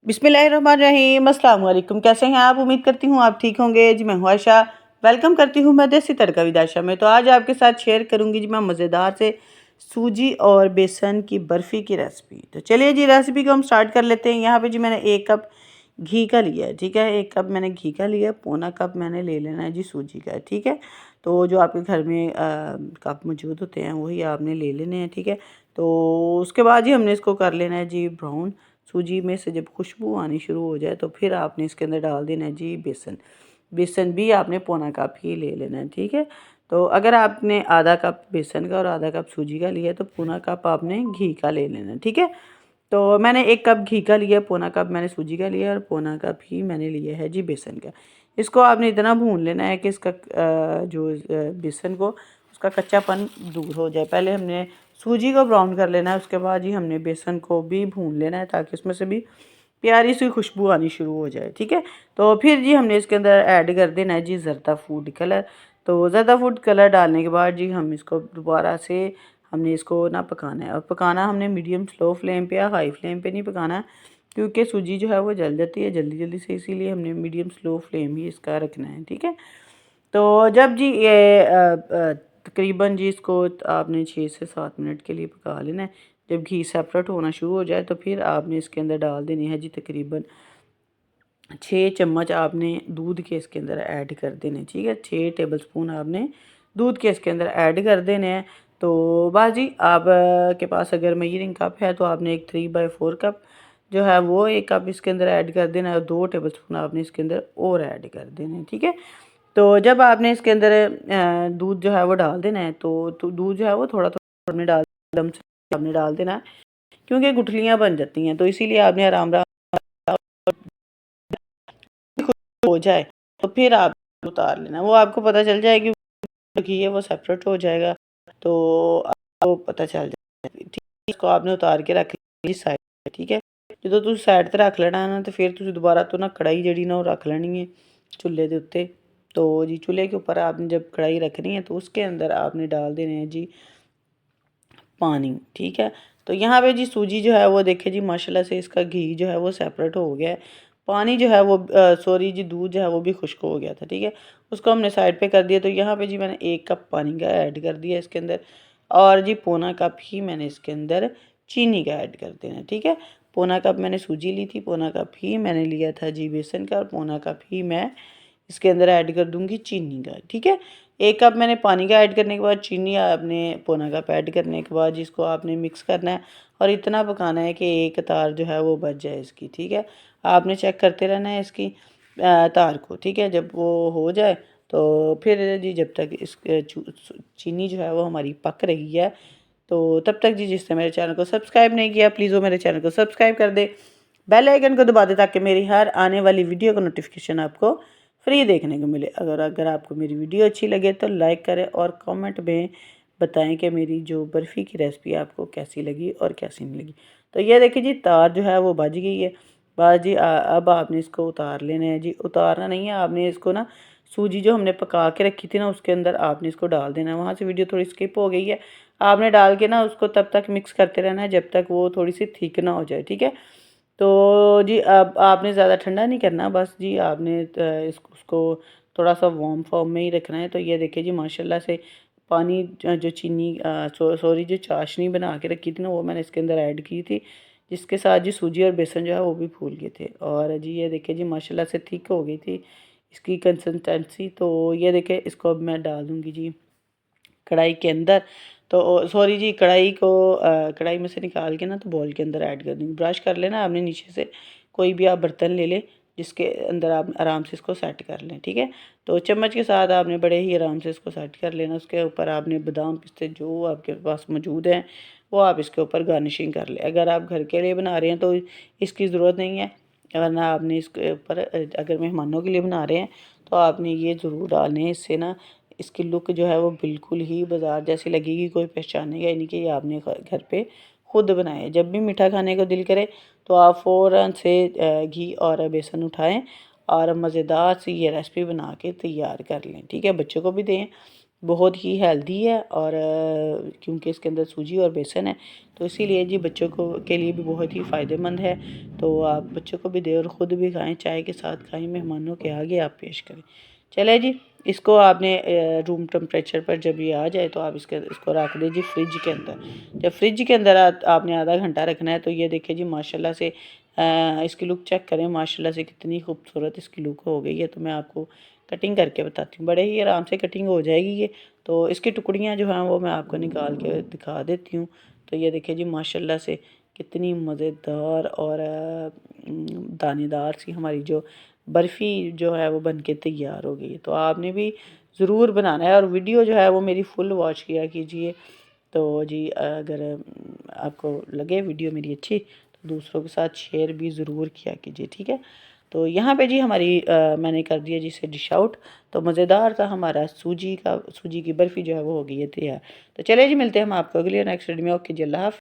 बिस्मिल्लाहिर्रहमानिर्रहीम। अस्सलाम वालेकुम। कैसे हैं आप? उम्मीद करती हूँ आप ठीक होंगे जी। मैं हूँ आयशा, वेलकम करती हूँ मैं देसी तड़का विद आयशा में। तो आज आपके साथ शेयर करूँगी जी मैं मज़ेदार से सूजी और बेसन की बर्फ़ी की रेसिपी। तो चलिए जी रेसिपी को हम स्टार्ट कर लेते हैं। यहाँ पे जी मैंने 1 कप घी का लिया है, ठीक है। 1 कप मैंने घी का लिया, पौना कप मैंने ले लेना है जी सूजी का, ठीक है। तो जो आपके घर में कप मौजूद होते हैं वही आपने ले लेने हैं, ठीक है। तो उसके बाद जी हमने इसको कर लेना है जी ब्राउन। सूजी में से जब खुशबू आनी शुरू हो जाए तो फिर आपने इसके अंदर डाल देना है जी बेसन। बेसन भी आपने पौना कप ही ले लेना है, ठीक है। तो अगर आपने आधा कप बेसन का और आधा कप सूजी का लिया है तो पौना कप आपने घी का ले लेना है, ठीक है। तो मैंने 1 कप घी का लिया, पौना कप मैंने सूजी का लिया और पौना कप ही मैंने लिया है जी बेसन का। इसको आपने इतना भून लेना है कि इसका बेसन को उसका कच्चापन दूर हो जाए। पहले हमने सूजी को ब्राउन कर लेना है, उसके बाद ही हमने बेसन को भी भून लेना है ताकि उसमें से भी प्यारी सी खुशबू आनी शुरू हो जाए, ठीक है। तो फिर जी हमने इसके अंदर ऐड कर देना है जी ज़रदा फूड कलर। तो ज़रदा फूड कलर डालने के बाद जी हम इसको दोबारा से हमने इसको ना पकाना है, और पकाना हमने मीडियम स्लो फ्लेम पे या हाई फ्लेम पे नहीं पकाना है, क्योंकि सूजी जो है वो जल जाती है जल्दी जल्दी से, इसीलिए हमने मीडियम स्लो फ्लेम ही इसका रखना है, ठीक है। तो जब जी ये तकरीबन जी इसको आपने 6 से 7 मिनट के लिए पका लेना है। जब घी सेपरेट होना शुरू हो जाए तो फिर आपने इसके अंदर डाल देनी है जी तकरीबन 6 चम्मच आपने दूध के इसके अंदर ऐड कर देने, ठीक है। 6 टेबलस्पून आपने दूध के इसके अंदर ऐड कर देने हैं। तो बस जी आप के पास अगर मेजरिंग कप है तो आपने एक 3/4 कप जो है वो 1 कप इसके अंदर ऐड कर देना है और 2 टेबलस्पून आपने इसके अंदर और ऐड कर देने हैं, ठीक है। तो जब आपने इसके अंदर दूध जो है वो डाल देना है तो दूध जो है वो थोड़ा थोड़ा आपने डाल एकदम से आपने डाल देना है, क्योंकि गुठलियाँ बन जाती हैं, तो इसीलिए आपने आराम आराम हो जाए तो फिर आप उतार लेना। वो आपको पता चल जाएगी घी है वो सेपरेट हो जाएगा, तो आपको पता चल जाएगा, ठीक है। इसको आपने उतार के रख ली साइड, ठीक है। जो तुम साइड ते रख लेना है ना तो फिर तुम दोबारा तो ना कढ़ाई जड़ी ना रख लेनी है चूल्हे के उत्ते। तो जी चूल्हे के ऊपर आपने जब कढ़ाई रखनी है तो उसके अंदर आपने डाल देने हैं जी पानी, ठीक है। तो यहाँ पे जी सूजी जो है वो देखे जी माशाल्लाह से इसका घी जो है वो सेपरेट हो गया है। पानी जो है वो सॉरी जी दूध जो है वो भी खुश्क हो गया था, ठीक है। उसको हमने साइड पे कर दिया। तो यहाँ पे जी मैंने 1 कप पानी का ऐड कर दिया इसके अंदर, और जी पौना कप ही मैंने इसके अंदर चीनी का ऐड कर देना, ठीक है। पौना कप मैंने सूजी ली थी, पौना कप ही मैंने लिया था जी बेसन का, और पौना कप ही मैं इसके अंदर ऐड कर दूंगी चीनी का, ठीक है। 1 कप मैंने पानी का ऐड करने के बाद चीनी आपने पौना कप ऐड करने के बाद जिसको आपने मिक्स करना है और इतना पकाना है कि एक तार जो है वो बच जाए इसकी, ठीक है। आपने चेक करते रहना है इसकी तार को, ठीक है। जब वो हो जाए तो फिर जी जब तक इस चीनी जो है वो हमारी पक रही है तो तब तक जी जिसने मेरे चैनल को सब्सक्राइब नहीं किया प्लीज़ वो मेरे चैनल को सब्सक्राइब कर दे, बेल आइकन को दबा दे ताकि मेरी हर आने वाली वीडियो का नोटिफिकेशन आपको फ्री देखने को मिले। अगर आपको मेरी वीडियो अच्छी लगे तो लाइक करें और कमेंट में बताएं कि मेरी जो बर्फ़ी की रेसिपी आपको कैसी लगी और कैसी नहीं लगी। तो ये देखिए जी तार जो है वो बज गई है। बस जी अब आपने इसको उतार लेना है जी। उतारना नहीं है, आपने इसको ना सूजी जो हमने पका के रखी थी ना उसके अंदर आपने इसको डाल देना है। वहाँ से वीडियो थोड़ी स्किप हो गई है। आपने डाल के ना उसको तब तक मिक्स करते रहना है जब तक वो थोड़ी सी थिक ना हो जाए, ठीक है। तो जी अब आपने ज़्यादा ठंडा नहीं करना, बस जी आपने उसको थोड़ा सा वार्म फॉर्म में ही रखना है। तो ये देखिए जी माशाल्लाह से पानी जो चीनी सॉरी जो चाशनी बना के रखी थी ना वो मैंने इसके अंदर ऐड की थी, जिसके साथ जी सूजी और बेसन जो है वो भी फूल गए थे। और जी ये देखिए जी माशाल्लाह से थिक हो गई थी इसकी कंसिस्टेंसी। तो ये देखिए इसको अब मैं डाल दूँगी जी कढ़ाई के अंदर। तो सॉरी जी कढ़ाई में से निकाल के ना तो बॉल के अंदर ऐड कर दूँगी। ब्रश कर लेना आपने नीचे से, कोई भी आप बर्तन ले लें जिसके अंदर आप आराम से इसको सेट कर लें, ठीक है। तो चम्मच के साथ आपने बड़े ही आराम से इसको सेट कर लेना। उसके ऊपर आपने बादाम पिस्ते जो आपके पास मौजूद हैं वो आप इसके ऊपर गार्निशिंग कर लें। अगर आप घर के लिए बना रहे हैं तो इसकी ज़रूरत नहीं है, वरना आपने इसके ऊपर अगर मेहमानों के लिए बना रहे हैं तो आपने ये ज़रूर डालने हैं। इससे ना इसकी लुक जो है वो बिल्कुल ही बाज़ार जैसी लगेगी, कोई पहचानेगा ही नहीं कि ये आपने घर पे खुद बनाया है। जब भी मीठा खाने को दिल करे तो आप फ़ौरन से घी और बेसन उठाएं और मज़ेदार सी ये रेसिपी बना के तैयार कर लें, ठीक है। बच्चों को भी दें, बहुत ही हेल्दी है और क्योंकि इसके अंदर सूजी और बेसन है तो इसीलिए जी बच्चों को के लिए भी बहुत ही फ़ायदेमंद है। तो आप बच्चों को भी दें और ख़ुद भी खाएं, चाय के साथ खाएं, मेहमानों के आगे आप पेश करें। चले जी, इसको आपने रूम टेम्परेचर पर जब ये आ जाए तो आप इसको रख दीजिए फ्रिज के अंदर। जब फ्रिज के अंदर आपने आधा घंटा रखना है तो ये देखिए जी माशाल्लाह से इसकी लुक चेक करें, माशाल्लाह से कितनी खूबसूरत इसकी लुक हो गई है। तो मैं आपको कटिंग करके बताती हूँ, बड़े ही आराम से कटिंग हो जाएगी ये। तो इसकी टुकड़ियाँ जो हैं वो मैं आपको निकाल के दिखा देती हूँ। तो ये देखिए जी माशाल्लाह से कितनी मज़ेदार और दानेदार सी हमारी जो बर्फ़ी जो है वो बन के तैयार हो गई है। तो आपने भी ज़रूर बनाना है और वीडियो जो है वो मेरी फुल वॉच किया कीजिए। तो जी अगर आपको लगे वीडियो मेरी अच्छी तो दूसरों के साथ शेयर भी ज़रूर किया कीजिए, ठीक है। तो यहाँ पे जी हमारी मैंने कर दिया जी इसे डिश आउट। तो मज़ेदार सा हमारा सूजी की बर्फ़ी जो है वो हो गई है तैयार। तो चलिए जी मिलते हैं हम आपको अगली नेक्स्ट वीडियो में। ओके जी, अल्लाह हाफ़िज़।